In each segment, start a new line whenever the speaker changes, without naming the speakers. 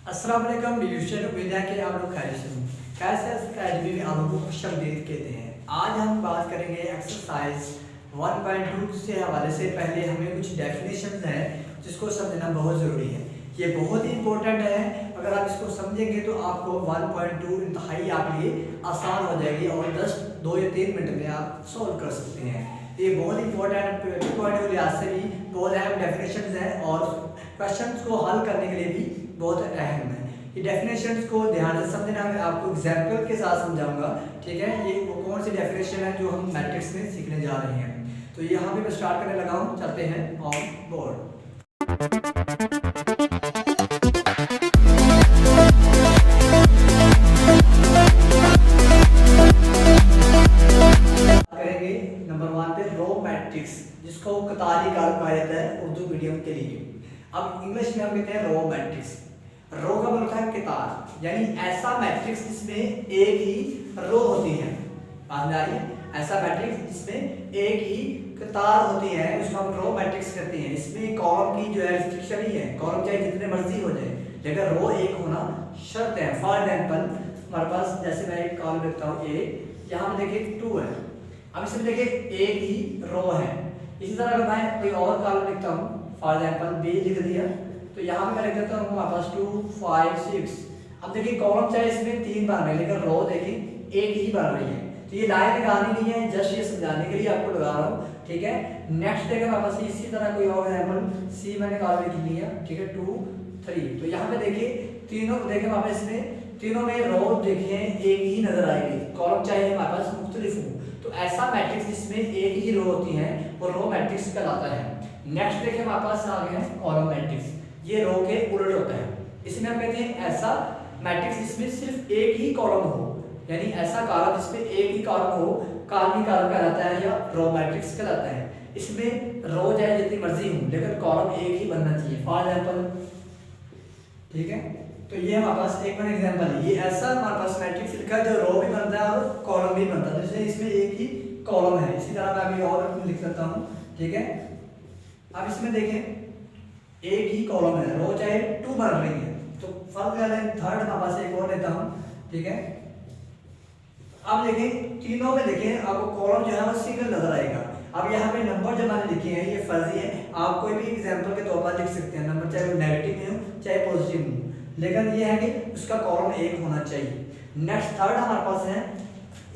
अस्सलाम वालेकुम डिविजन उम्मीद है कि आप लोग खैरियत से हों। कैसे अकेडमी में आप लोगों को खुशामदीद कहते हैं। आज हम बात करेंगे एक्सरसाइज 1.2 से हवाले से। पहले हमें कुछ डेफिनेशंस हैं जिसको समझना बहुत ज़रूरी है। ये बहुत ही इंपॉर्टेंट है। अगर आप इसको समझेंगे तो आपको 1.2 इंतहाई आपके लिए आसान हो जाएगी और 2 या 3 मिनट में आप सॉल्व कर सकते हैं। ये बहुत इंपॉर्टेंट पॉइंट के लिहाज से भी बहुत अहम डेफिनेशंस हैं और क्वेश्चंस को हल करने के लिए भी बहुत अहम है। ये डेफिनेशंस को ध्यान से समझना, मैं आपको एग्जाम्पल के साथ समझाऊंगा। ठीक है, ये वो कौन सी डेफिनेशन है जो हम मैट्रिक्स में सीखने जा रहे हैं। तो यहाँ पे मैं स्टार्ट करने लगा हूँ, चलते हैं ऑन बोर्ड। करेंगे नंबर 1 पे रो मैट्रिक्स, जिसको कतारी कारक कहा जाता है उर्दू मीडियम के लिए। अब इंग्लिश में हम कहते हैं रो मैट्रिक्स। रो का मतलब होता है कतार, यानी ऐसा मैट्रिक्स जिसमें एक ही रो होती है। बात में आ रही है? ऐसा मैट्रिक्स जिसमें एक ही कतार होती है उसको हम रो मैट्रिक्स कहते हैं। इसमें कॉलम की जो है रिस्ट्रिक्शन ही है, कॉलम चाहे जितने मर्जी हो जाए लेकिन रो एक होना शर्त है। फॉर एग्जाम्पल हमारे पास जैसे मैं एक कॉलम लिखता हूँ ए, यहाँ पे देखिए 2 है। अब इसमें देखिए एक ही रो है। इसी तरह अगर मैं कोई और कॉलम लिखता हूँ, फॉर एग्जाम्पल बी लिख दिया, तो यहाँ पे मैं लिख देता हूँ हमारे पास 2 5 6। अब देखिए कॉलम चाहे इसमें 3 बन रहे हैं लेकिन रो देखिए एक ही बन रही है। तो ये लाइन लगानी नहीं है, जस्ट ये समझाने के लिए आपको लगा रहा हूँ। ठीक है, नेक्स्ट देखिए हमारे पास इसी तरह कोई और एग्जाम्पल सी मैंने कॉलम लिख लिया। ठीक है, 2 3। तो यहाँ पे देखिए तीनों देखिए हमारे पास इसमें तीनों में रो देखिए एक ही नजर आएगी, कॉलम चाहे हमारे पास मुख्तलिफ हो। तो ऐसा मैट्रिक्स जिसमें एक ही रो होती है वो रो मैट्रिक्स कहलाता है। नेक्स्ट देखिए हमारे पास आ गया कॉलम मैट्रिक्स, ये रो के उलट होता है। इसमें हम कहते हैं ऐसा मैट्रिक्स जिसमें सिर्फ एक ही कॉलम हो, यानी ऐसा कॉलम जिसमें एक ही कॉलम हो कॉलमी कॉलम कहलाता है या रो मैट्रिक्स कहलाता है। इसमें रो चाहे जितनी मर्जी हो लेकिन कॉलम एक ही बनना चाहिए। फॉर एग्जाम्पल, ठीक है, तो ये हमारे पास एक एग्जाम्पल है। ये ऐसा हमारे पास मैट्रिक्स लिखा है जो रो भी बनता है और कॉलम भी बनता है, जैसे इसमें एक ही कॉलम है। इसी तरह मैं अभी और लिख सकता हूँ। ठीक है, अब इसमें देखें एक ही कॉलम है, रो चाहे 2 बन रही है। तो फर्क है, थर्ड हमारे पास एक और लेता हूँ। ठीक है, अब देखें तीनों में देखें आपको कॉलम जो है वो सिंगल नजर आएगा। अब यहाँ पे नंबर जो मैंने लिखे हैं ये फर्जी है, आप कोई भी एग्जाम्पल के तौर पर लिख सकते हैं नंबर, चाहे वो नेगेटिव में हो चाहे पॉजिटिव में हो, लेकिन ये है कि उसका कॉलम एक होना चाहिए। नेक्स्ट थर्ड हमारे पास है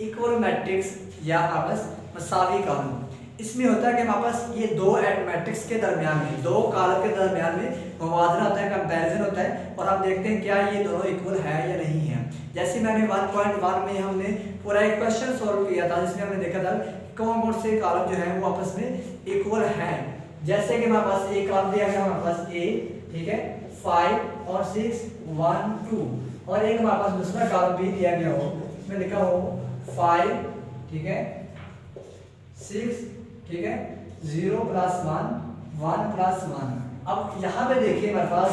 इक्वल मैट्रिक्स या आपस मसावी कॉलम। इसमें होता है कि हमारे पास ये दो मैट्रिक्स के दरमियान में, दो कॉलम के दरमियान में मुवाजना होता है, कंपैरिजन होता है और हम देखते हैं क्या ये दोनों इक्वल है या नहीं है। जैसे मैंने 1.1 में हमने पूरा एक क्वेश्चन सॉल्व किया था जिसमें हमने देखा था कौन कौन से कॉलम जो है वो आपस में इक्वल हैं। जैसे कि हमारे पास एक कॉलम दिया गया हमारे पास ए, ठीक है, 5 और 6 1 2, और एक हमारे पास दूसरा कॉलम भी दिया गया हो, मैं लिखा हो 5, ठीक है, 6, ठीक है, 0 + 1 1 + 1। अब यहाँ पे देखिए हमारे पास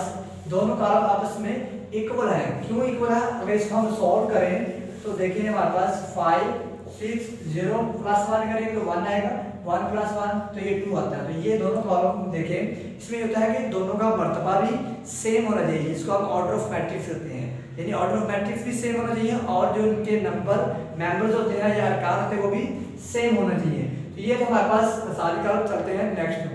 दोनों कॉलम आपस में इक्वल है। क्यों इक्वल है? अगर इसको हम सॉल्व करें तो देखिए हमारे पास 5 6 0 + 1 करेंगे तो 1 आएगा, 1 + 1 तो ये 2 आता है। तो ये दोनों कॉलम देखें, इसमें होता है कि दोनों का मर्तबा भी सेम होना चाहिए, इसको हम ऑर्डर ऑफ मैट्रिक्स कहते हैं। यानी ऑर्डर ऑफ मैट्रिक्स भी सेम होना चाहिए और जो उनके नंबर मेंबर्स होते हैं या अरकान होते हैं वो भी सेम होना चाहिए। तो ये तो हमारे पास मसाली कॉलम। चलते हैं नेक्स्ट।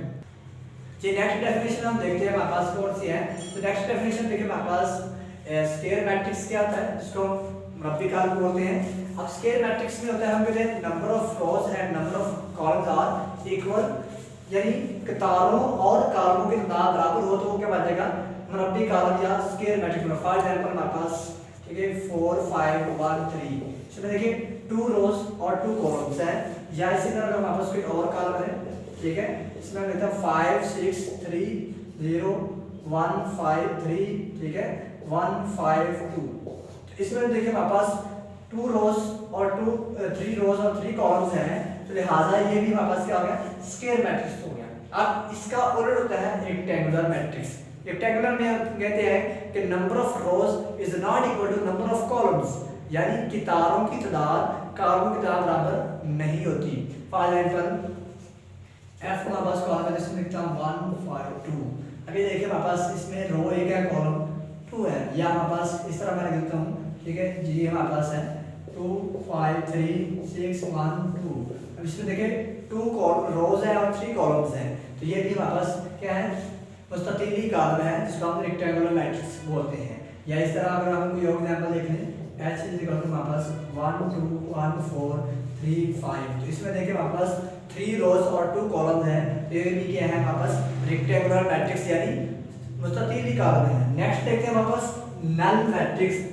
जी नेक्स्ट डेफिनेशन हम देखते हैं हमारे पास कौन सी है। तो नेक्स्ट डेफिनेशन देखिए हमारे पास स्क्वायर मैट्रिक्स क्या आता है, जिसको मुरब्बी कॉलम बोलते हैं। अब स्क्वायर मैट्रिक्स में होता है हम कहते हैं number of rows and number of columns are equal, यानी कतारों और कॉलमों की तादाद बराबर हो तो वो क्या बन जाएगा, मुरब्बी कॉलम या स्क्वायर मैट्रिक्स में। फॉर एग्जांपल हमारे पास, ठीक है, 4 5 1 3, इसमें देखिए 2 रोज और 2 कॉलम्स हैं। या इसी तरह हमारे पास कोई और कॉलम है, ठीक है, इसमें हम लेते हैं 5 6 3 0 1 5 3, ठीक है, 1 5 2। इसमें देखिए हमारे पास 2 रोज और 3 रोज और 3 कॉलम्स हैं, तो लिहाजा ये भी हमारे पास क्या हो गया, स्क्वायर मैट्रिक्स हो गया। अब इसका उलट होता है रेक्टेंगुलर मैट्रिक्स। रेक्टेंगुलर में हम कहते हैं कि number of rows is not equal to number of columns, यानी कितारों की तादाद कॉलमों की तादाद बराबर नहीं होती। फॉर एग्जांपल एफ हमारे पास कॉलम है जिसमें लिखता हूं 1 5 2। अभी देखिए हमारे पास इसमें रो एक है, कॉलम 2 है। या हमारे पास इस तरह मैं लिख देता हूँ, ठीक है जी हमारे पास है 2 5 3 6 1 2। अब इसमें देखिए 2 रोज है और 3 कॉलम्स हैं, तो ये भी हमारे पास क्या है मुस्ततिली कॉलम है जिसको हम रेक्टेंगुलर मैट्रिक्स बोलते हैं। या इस तरह अगर हम कोई और एग्जांपल देख लें H इज इक्वल टू हमारे पास 1 2 1 4 3 5, तो इसमें देखिए हमारे पास 3 रोज और 2 कॉलम है, तो ये भी क्या है हमारे पास रेक्टेंगुलर मैट्रिक्स यानी मुस्ततिली कॉलम है। नेक्स्ट देखते हैं हमारे पास नल मैट्रिक्स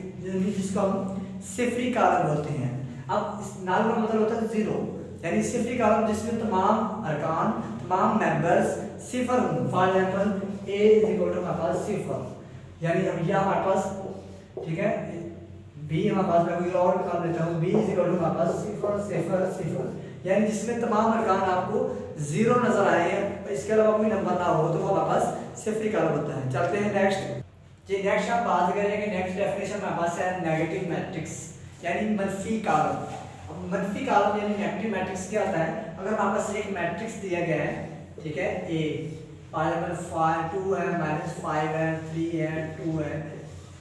जिसको हम सिफरी कॉलम बोलते हैं। अब इस नल का मतलब होता है जीरो, यानी सिफरी कॉलम जिसमें तमाम अरकान तमाम मेंबर्स सिफर हों। For example A is equal to हमारे पास सिफर, यानी अब यह हमारे पास ठीक है बी हमारे पास मैं कोई और काम देता हूँ बी इज इक्वल टू हमारे पास सिफर सिफर सिफर, यानी जिसमें तमाम अरकान आपको जीरो नजर आए हैं, इसके अलावा कोई नंबर ना हो तो वो हमारे पास सिफरी कॉलम होता है। चलते हैं नेक्स्ट जी। नेक्स्ट हम बात करेंगे नेक्स्ट डेफिनेशन हमारे पास है नेगेटिव मैट्रिक्स यानी मनफी कॉलम। मनफी कॉलम यानी नेगेटिव मैट्रिक्स क्या होता है, अगर हमारे पास एक मैट्रिक्स दिया गया है ठीक है ए पावर 5 2 है -5 है 3 है 2 है,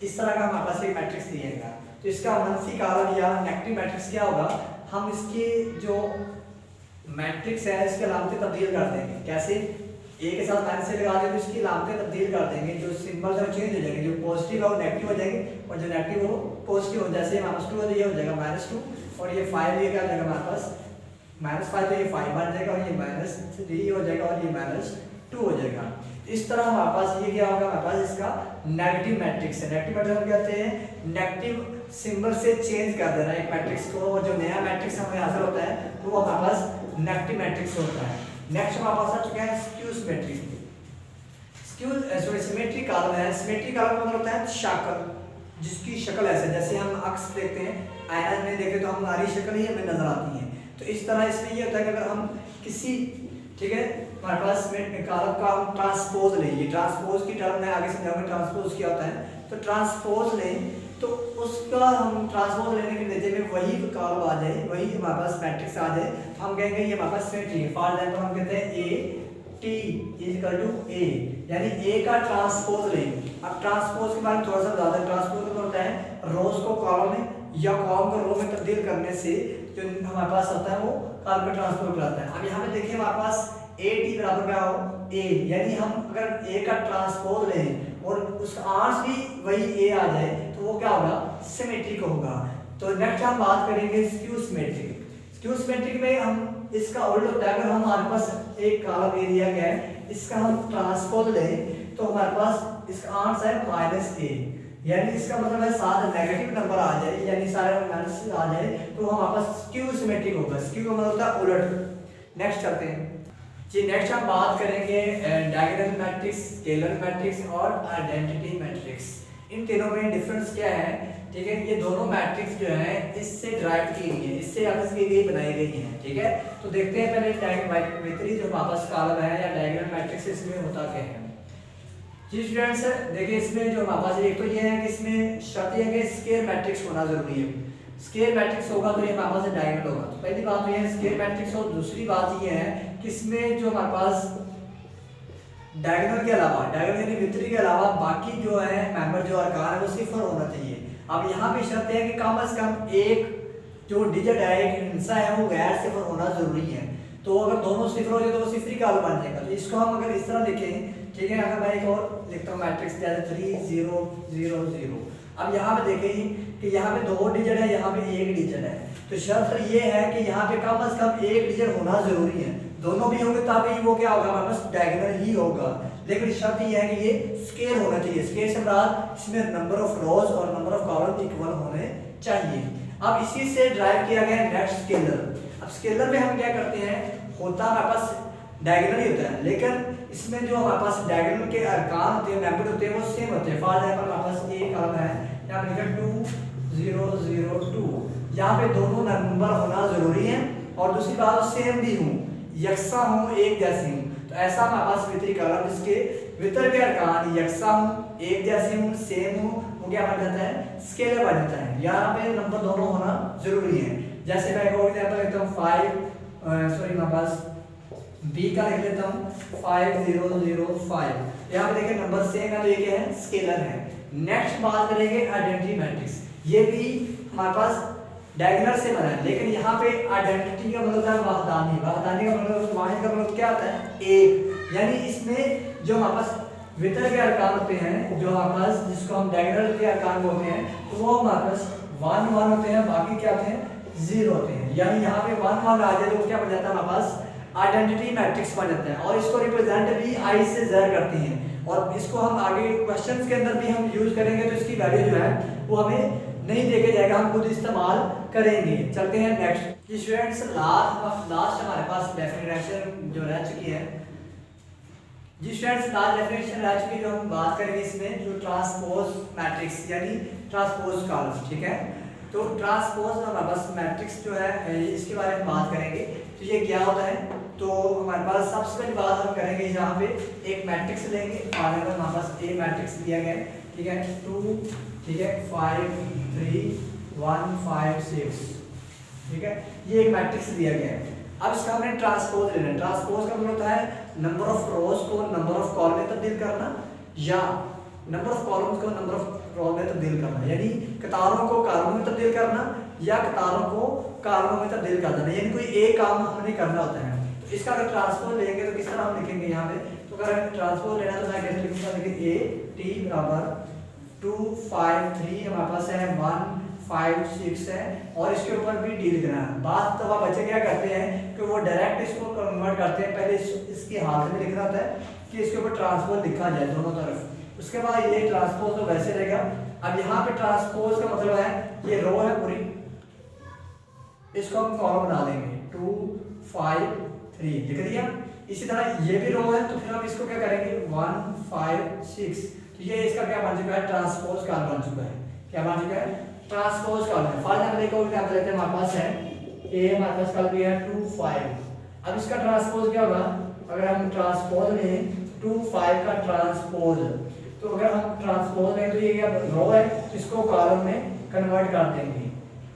इस तरह का हमारे पास एक मैट्रिक्स दिया गया, तो इसका मनफी कॉलम या नेगेटिव मैट्रिक्स क्या होगा, हम इसके जो मैट्रिक्स है इसके अलामतें तब्दील कर देंगे। कैसे, ए के साथ माइनस से लगा देंगे तो इसकी अलामतें तब्दील कर देंगे, जो सिंबल्स है चेंज हो जाएंगे, जो पॉजिटिव है वो नेगेटिव हो जाएंगे और जो नेगेटिव है वो पॉजिटिव हो। जैसे -2 है तो ये हो जाएगा -2 और ये 5 ये क्या हो जाएगा हमारे पास -5, तो ये 5 बन जाएगा और ये -3 हो जाएगा और ये -2 हो जाएगा। इस तरह हमारे पास ये क्या होगा, हमारे पास इसका नेगेटिव मैट्रिक्स है। नेगेटिव मैट्रिक्स हम कहते हैं नेगेटिव सिंबल से चेंज कर देना एक मैट्रिक्स को, और जो नया मैट्रिक्स हमें हासिल होता है तो वो हमारे पास नेगेटिव मैट्रिक्स होता है। नेक्स्ट हमारे पास आ चुका है स्क्यू सिमेट्री। सिमेट्री कॉलम है। सिमेट्री कॉलम का मतलब होता है शक्ल, जिसकी शक्ल ऐसे जैसे हम अक्स देखते हैं आईना में देखें तो हमारी शक्ल ही हमें नजर आती है, तो इस तरह इसमें ये होता है कि अगर हम किसी ठीक है हमारे पास कॉलम का हम ट्रांसपोज लें, ये ट्रांसपोज की टर्म है आगे समझाऊंगा ट्रांसपोज क्या होता है, तो ट्रांसपोज लें तो उसका हम ट्रांसपोज लेने के नतीजे में वही कॉलम आ जाए, वही हमारे पास मैट्रिक्स आ जाए, तो हम कहेंगे ये हमारे पास सिमेट्री है। फॉर एग्जांपल हम कहते हैं A T is equal to A, यानी ए का ट्रांसपोज लें। अब ट्रांसपोज के बारे में थोड़ा सा ज्यादा, ट्रांसपोज में होता है रोज को कॉलम में या कॉलम को रो में तब्दील करने से जो हमारे पास होता है वो कॉलम में ट्रांसपोज कराता है। अब यहाँ पे देखिए हमारे पास ए टी बराबर क्या हो ए, यानी हम अगर ए का ट्रांसपोज लें और उसका आंसर भी वही ए आ जाए तो वो क्या होगा, सिमेट्रिक होगा। तो नेक्स्ट हम बात करेंगे स्क्यू सिमेट्रिक। स्क्यू सिमेट्रिक में हम इसका उल्टा होता है, अगर हमारे पास एक कॉलम ए दिया गया है इसका हम ट्रांसपोज लें तो हमारे पास इसका आंसर है -a, यानी इसका मतलब है साथ नेगेटिव नंबर आ जाए यानी सारे माइनस आ जाए तो हमारे पास स्क्यू सिमेट्रिक होगा। स्क्यू का मतलब होता है उलट। नेक्स्ट चलते हैं जी। नेक्स्ट हम बात करेंगे डायगोनल मैट्रिक्स, स्केलर मैट्रिक्स और आइडेंटिटी मैट्रिक्स। इन तीनों में डिफरेंस क्या है, ठीक है, ये दोनों मैट्रिक्स जो है इससे डिराइव की गई है, इससे अलग की गई बनाई गई है, ठीक है। तो देखते हैं पहले डायगोनल जो वापस कॉलम है या डायगोनल मैट्रिक्स इसमें होता क्या है जी स्टूडेंट्स। देखिए इसमें जो हमारे पास एक तो ये है कि इसमें शर्त है कि स्केयर मैट्रिक्स होना जरूरी है। स्केयर मैट्रिक्स होगा तो ये हमारे पास डायगोनल होगा, तो पहली बात तो ये है स्केयर मैट्रिक्स, और दूसरी बात ये है कि इसमें जो हमारे पास डायगोनल के अलावा, डायगोनल यानी वितरी के अलावा बाकी जो है मेंबर जो अरकान है वो सिफर होना चाहिए। अब यहाँ पे शर्त है कि कम से कम एक जो डिजिट है, एक हिस्सा है वो गैर सिफर होना जरूरी है। तो अगर दोनों सिफर हो जाए तो वो सिफरी कॉलम बन जाएगा। तो इसको हम अगर इस तरह लिखें, ठीक है, अगर मैं एक और लिखता हूँ मैट्रिक्स जैसे 3 0 0 0। अब यहाँ पे देखें कि यहाँ पे 2 डिजिट है, यहाँ पे 1 डिजिट है, तो शर्त ये है कि यहाँ पे कम से कम 1 डिजिट होना जरूरी है। दोनों भी होंगे तभी वो क्या होगा, हमारे पास डायगोनल ही होगा। लेकिन शर्त ये है कि ये स्केयर होना चाहिए। स्केयर से मुराद इसमें नंबर ऑफ रोज और नंबर ऑफ कॉलम इक्वल होने चाहिए। अब इसी से ड्राइव किया गया नेक्स्ट स्केलर। अब स्केलर में हम क्या करते हैं, होता हमारे पास डायगोनल ही होता है, लेकिन इसमें जो हमारे पास डायगोनल के अरकान होते हैं, मेंबर होते हैं, वो सेम होते हैं। फॉर एग्जांपल हमारे पास एक कॉलम है, यहाँ पे लिखा 2 0 0 2, यहाँ पे दोनों नंबर होना जरूरी है और दूसरी बात सेम भी हूँ, यकसा हूँ, एक जैसी हूँ। तो ऐसा हमारे पास वितरी कॉलम जिसके वितर के अरकान यकसा हूँ, एक जैसी हूँ, सेम हूँ, वो क्या बन जाता है, स्केलर बन जाता है। यहाँ पे नंबर दोनों होना जरूरी है। जैसे मैं एक और एग्जांपल लेता हूँ 5 सॉरी हमारे पास बी का लिख लेता हूँ 5 0 0 5। यहाँ पे देखिए नंबर सेम है तो ये क्या है, स्केलर है। नेक्स्ट बात करेंगे आइडेंटिटी मैट्रिक्स। ये भी हमारे पास डायगोनल से बना है, लेकिन यहाँ पे आइडेंटिटी का मतलब है वाहदानी। वाहदानी का मतलब, वाहिद का मतलब क्या होता है? एक। यानी इसमें जो हमारे पास वितर के अरकान होते हैं, जो हमारे पास जिसको हम डायगोनल के अरकान बोलते हैं, तो वो हमारे पास 1 1 होते हैं, बाकी क्या होते हैं? 0 होते हैं। यानी यहाँ पे 1 1 आ जाए तो क्या बन जाता है हमारे पास? आइडेंटिटी मैट्रिक्स बन जाता है। और इसको रिप्रेजेंट भी आई से ज़र करती हैं, और इसको हम आगे क्वेश्चंस के अंदर भी हम यूज करेंगे, तो इसकी वैल्यू जो है वो हमें नहीं देके जाएगा, हम खुद इस्तेमाल करेंगे। चलते हैं नेक्स्ट। स्टूडेंट्स लास्ट हमारे पास डेफिनेशन जो रह चुकी है, जी स्टूडेंट्स लास्ट डेफिनेशन रह चुकी है जो हम बात करेंगे इसमें, जो ट्रांसपोज मैट्रिक्स यानी ट्रांसपोज कॉलम। ठीक है, तो ट्रांसपोज हमारे पास मैट्रिक्स जो है इसके बारे में बात करेंगे। तो ये क्या होता है? तो हमारे पास सबसे पहली बात हम करेंगे, यहाँ पे एक मैट्रिक्स लेंगे। हमारे पास ए मैट्रिक्स दिया गया है, ठीक है, 2, ठीक है, 5 3 1 5 6, ठीक है, ये एक मैट्रिक्स दिया गया है। अब इसका हमने ट्रांसपोज लेना है। ट्रांसपोज का मतलब होता है नंबर ऑफ रोज को नंबर ऑफ कॉलम में तब्दील करना, या नंबर ऑफ कॉलम्स को नंबर ऑफ रो में तब्दील करना। यानी कतारों को कालमों में तब्दील करना, या कतारों को कालमों में तब्दील कर देना। यानी कोई एक काम हमने करना होता है। तो इसका अगर ट्रांसपोज लेंगे तो किस तरह हम लिखेंगे यहाँ पे? तो अगर हमें ट्रांसपोज लेना तो मैं कैसे लिखूंगा? देखिए ए टी बराबर 2 5 3 हमारे पास है, 1 5 6 है, और इसके ऊपर भी डी लिखना है। बात तो बच्चे क्या करते हैं कि वो डायरेक्ट इसको कन्वर्ट करते हैं, पहले इसकी हालत में लिखना होता है कि इसके ऊपर ट्रांसपोज लिखा जाए दोनों तरफ, उसके बाद ये ट्रांसपोज तो वैसे रहेगा। अब यहाँ पे ट्रांसपोज का मतलब है ये रो है पूरी, इसको हम कॉलम बना देंगे 2 5 3 लिख दिया। इसी तरह ये भी रो है, तो फिर हम इसको क्या करेंगे? 1 5 6, तो ये इसका क्या बन चुका है? ट्रांसपोज कॉलम बन चुका है। क्या बन चुका है? Transpose column. फॉर एग्जांपल एक और एग्जांपल लेते हैं, हमारे पास है ए, हमारे पास कल भी है 2 5। अब इसका ट्रांसपोज क्या होगा? अगर हम ट्रांसपोज लें 2 5 का ट्रांसपोज, तो अगर हम ट्रांसपोज लें तो ये क्या रो है, इसको कॉलम में कन्वर्ट कर देंगे,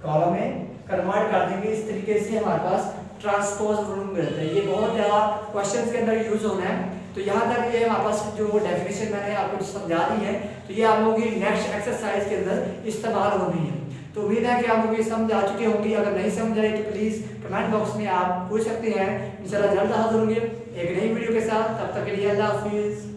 कॉलम में कन्वर्ट कर देंगे। इस तरीके से हमारे पास ट्रांसपोज रूल मिलता है। ये बहुत ज़्यादा क्वेश्चंस के अंदर यूज होना है। तो यहाँ तक ये हमारे पास जो डेफिनेशन मैंने आपको समझा दी है, तो ये आप लोगों की नेक्स्ट एक्सरसाइज के अंदर इस्तेमाल होनी है। तो उम्मीद है कि आप लोग ये समझ आ चुके होंगी। अगर नहीं समझ आई तो प्लीज़ कमेंट बॉक्स में आप पूछ सकते हैं। इंशाल्लाह जल्द हाजिर होंगे एक नई वीडियो के साथ। तब तक के लिए अल्लाह हाफिज़।